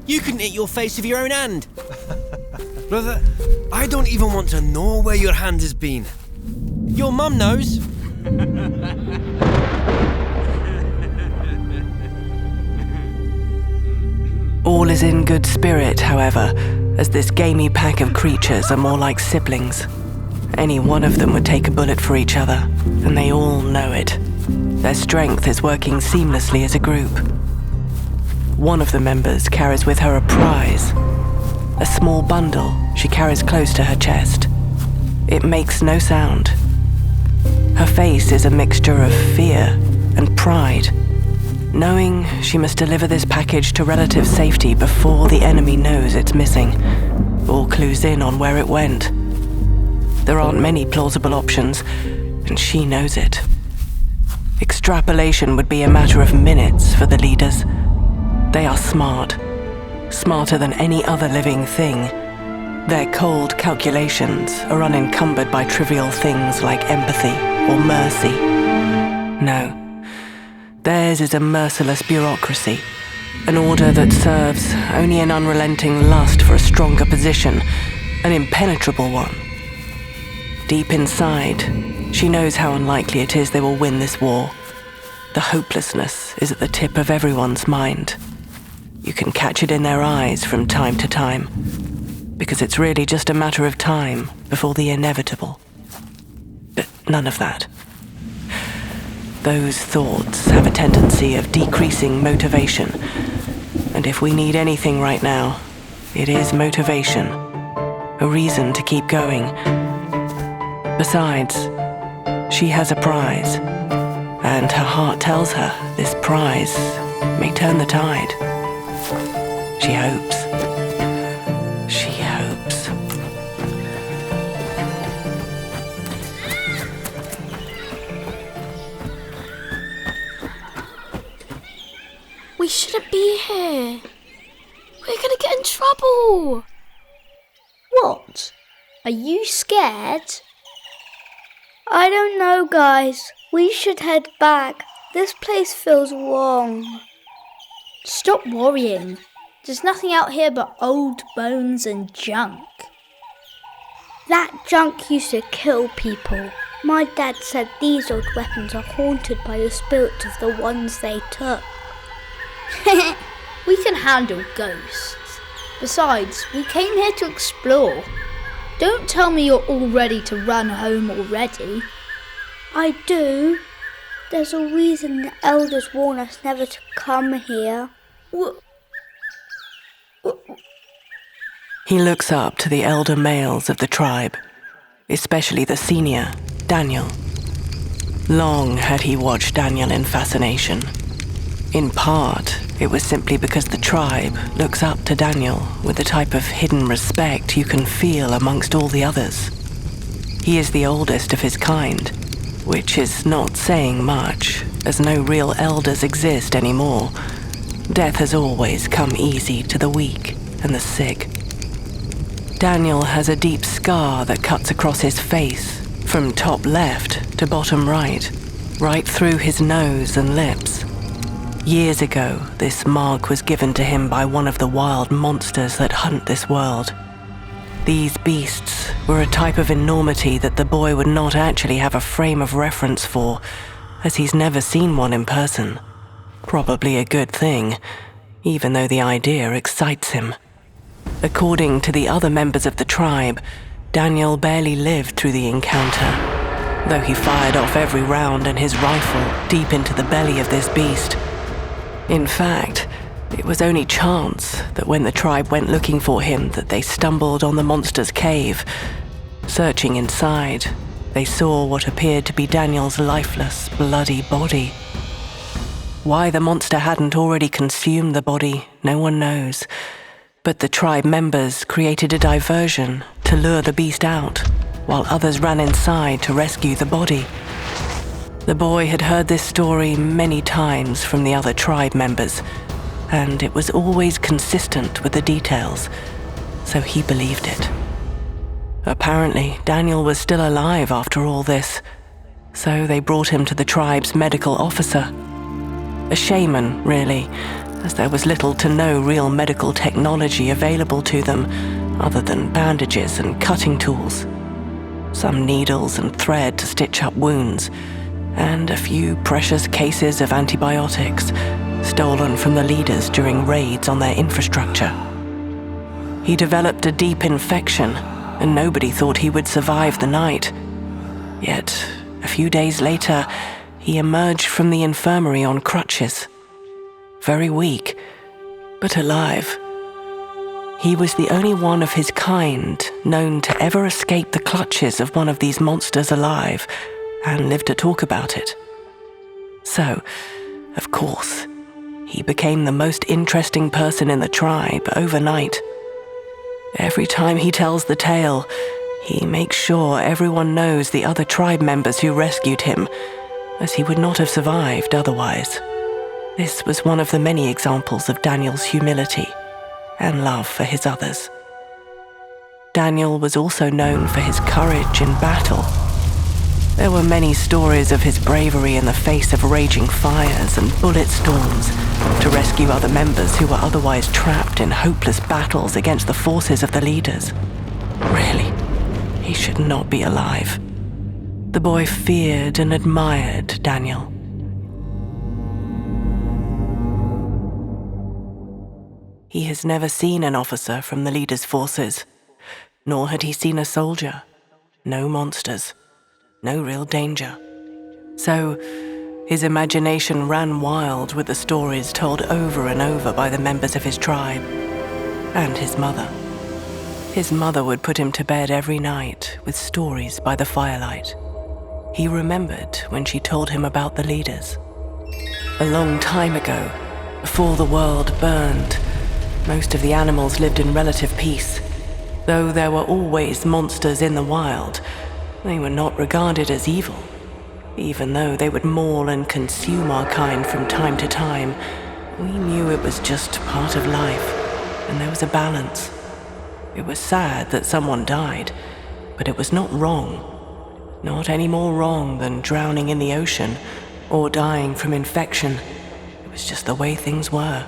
You couldn't hit your face with your own hand. Brother, I don't even want to know where your hand has been. Your mum knows. All is in good spirit, however, as this gamey pack of creatures are more like siblings. Any one of them would take a bullet for each other, and they all know it. Their strength is working seamlessly as a group. One of the members carries with her a prize, a small bundle she carries close to her chest. It makes no sound. Her face is a mixture of fear and pride, knowing she must deliver this package to relative safety before the enemy knows it's missing, or clues in on where it went. There aren't many plausible options, and she knows it. Extrapolation would be a matter of minutes for the leaders. They are smart, smarter than any other living thing. Their cold calculations are unencumbered by trivial things like empathy or mercy. No. Theirs is a merciless bureaucracy, an order that serves only an unrelenting lust for a stronger position, an impenetrable one. Deep inside, she knows how unlikely it is they will win this war. The hopelessness is at the tip of everyone's mind. You can catch it in their eyes from time to time, because it's really just a matter of time before the inevitable. But none of that. Those thoughts have a tendency of decreasing motivation, and if we need anything right now, it is motivation, a reason to keep going. Besides, she has a prize, and her heart tells her this prize may turn the tide. She hopes. She hopes. We shouldn't be here. We're gonna get in trouble. What? Are you scared? I don't know, guys. We should head back. This place feels wrong. Stop worrying. There's nothing out here but old bones and junk. That junk used to kill people. My dad said these old weapons are haunted by the spirits of the ones they took. We can handle ghosts. Besides, we came here to explore. Don't tell me you're all ready to run home already. I do. There's a reason the elders warn us never to come here. He looks up to the elder males of the tribe, especially the senior, Daniel. Long had he watched Daniel in fascination. In part, it was simply because the tribe looks up to Daniel with the type of hidden respect you can feel amongst all the others. He is the oldest of his kind, which is not saying much, as no real elders exist anymore. Death has always come easy to the weak and the sick. Daniel has a deep scar that cuts across his face, from top left to bottom right through his nose and lips. Years ago, this mark was given to him by one of the wild monsters that hunt this world. These beasts were a type of enormity that the boy would not actually have a frame of reference for, as he's never seen one in person. Probably a good thing, even though the idea excites him. According to the other members of the tribe, Daniel barely lived through the encounter, though he fired off every round in his rifle deep into the belly of this beast. In fact, it was only chance that when the tribe went looking for him that they stumbled on the monster's cave. Searching inside, they saw what appeared to be Daniel's lifeless, bloody body. Why the monster hadn't already consumed the body, no one knows. But the tribe members created a diversion to lure the beast out, while others ran inside to rescue the body. The boy had heard this story many times from the other tribe members, and it was always consistent with the details, so he believed it. Apparently, Daniel was still alive after all this, so they brought him to the tribe's medical officer. A shaman, really, as there was little to no real medical technology available to them other than bandages and cutting tools, some needles and thread to stitch up wounds, and a few precious cases of antibiotics stolen from the leaders during raids on their infrastructure. He developed a deep infection, and nobody thought he would survive the night. Yet, a few days later, he emerged from the infirmary on crutches. Very weak, but alive. He was the only one of his kind known to ever escape the clutches of one of these monsters alive and live to talk about it. So, of course, he became the most interesting person in the tribe overnight. Every time he tells the tale, he makes sure everyone knows the other tribe members who rescued him, as he would not have survived otherwise. This was one of the many examples of Daniel's humility and love for his others. Daniel was also known for his courage in battle. There were many stories of his bravery in the face of raging fires and bullet storms to rescue other members who were otherwise trapped in hopeless battles against the forces of the leaders. Really, he should not be alive. The boy feared and admired Daniel. He has never seen an officer from the leader's forces, nor had he seen a soldier. No monsters, no real danger. So, his imagination ran wild with the stories told over and over by the members of his tribe, and his mother. His mother would put him to bed every night with stories by the firelight. He remembered when she told him about the leaders. A long time ago, before the world burned, most of the animals lived in relative peace. Though there were always monsters in the wild, they were not regarded as evil. Even though they would maul and consume our kind from time to time, we knew it was just part of life, and there was a balance. It was sad that someone died, but it was not wrong. Not any more wrong than drowning in the ocean or dying from infection. It was just the way things were.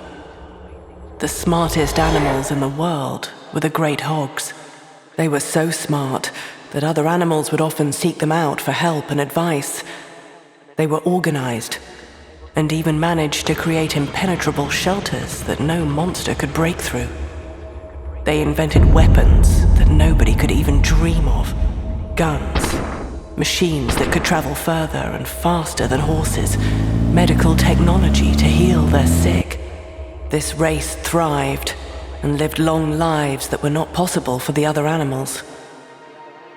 The smartest animals in the world were the great hogs. They were so smart that other animals would often seek them out for help and advice. They were organized and even managed to create impenetrable shelters that no monster could break through. They invented weapons that nobody could even dream of. Guns, machines that could travel further and faster than horses, medical technology to heal their sick. This race thrived and lived long lives that were not possible for the other animals.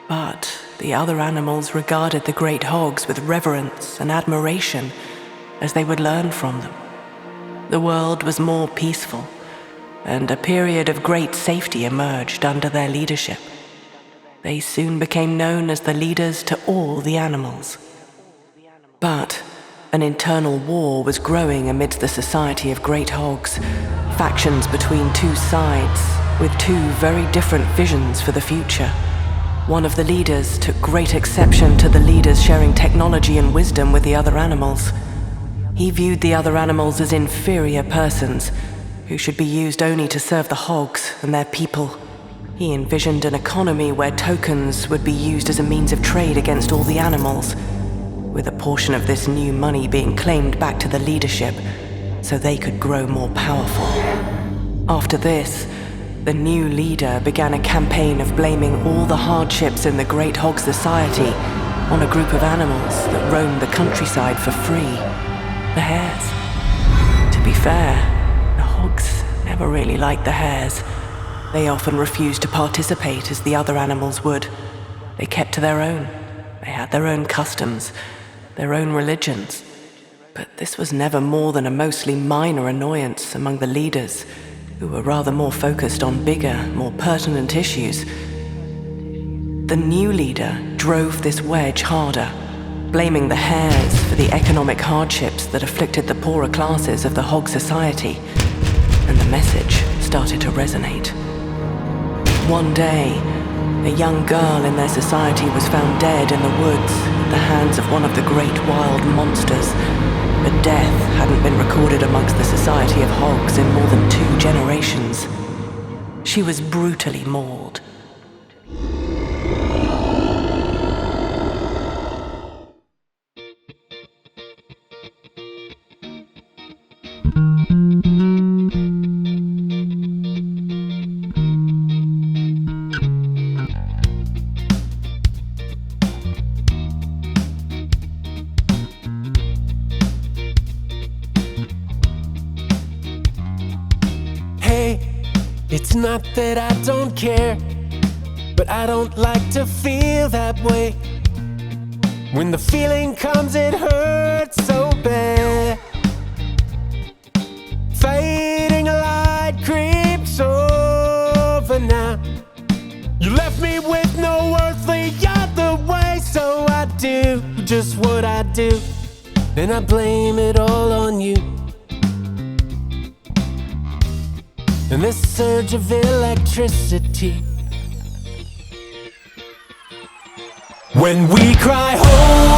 But the other animals regarded the great hogs with reverence and admiration as they would learn from them. The world was more peaceful, and a period of great safety emerged under their leadership. They soon became known as the leaders to all the animals. But an internal war was growing amidst the society of great hogs, factions between two sides with two very different visions for the future. One of the leaders took great exception to the leaders sharing technology and wisdom with the other animals. He viewed the other animals as inferior persons who should be used only to serve the hogs and their people. He envisioned an economy where tokens would be used as a means of trade against all the animals, with a portion of this new money being claimed back to the leadership so they could grow more powerful. After this, the new leader began a campaign of blaming all the hardships in the Great Hog Society on a group of animals that roamed the countryside for free, the hares. To be fair, the hogs never really liked the hares. They often refused to participate as the other animals would. They kept to their own. They had their own customs, their own religions. But this was never more than a mostly minor annoyance among the leaders, who were rather more focused on bigger, more pertinent issues. The new leader drove this wedge harder, blaming the hares for the economic hardships that afflicted the poorer classes of the hog society, and the message started to resonate. One day, a young girl in their society was found dead in the woods the hands of one of the great wild monsters. But death hadn't been recorded amongst the society of hogs in more than 2 generations. She was brutally mauled. It's not that I don't care, but I don't like to feel that way. When the feeling comes, it hurts so bad. Fading light creeps over now. You left me with no earthly other way, so I do just what I do, and I blame it all on you. And this surge of electricity, when we cry home,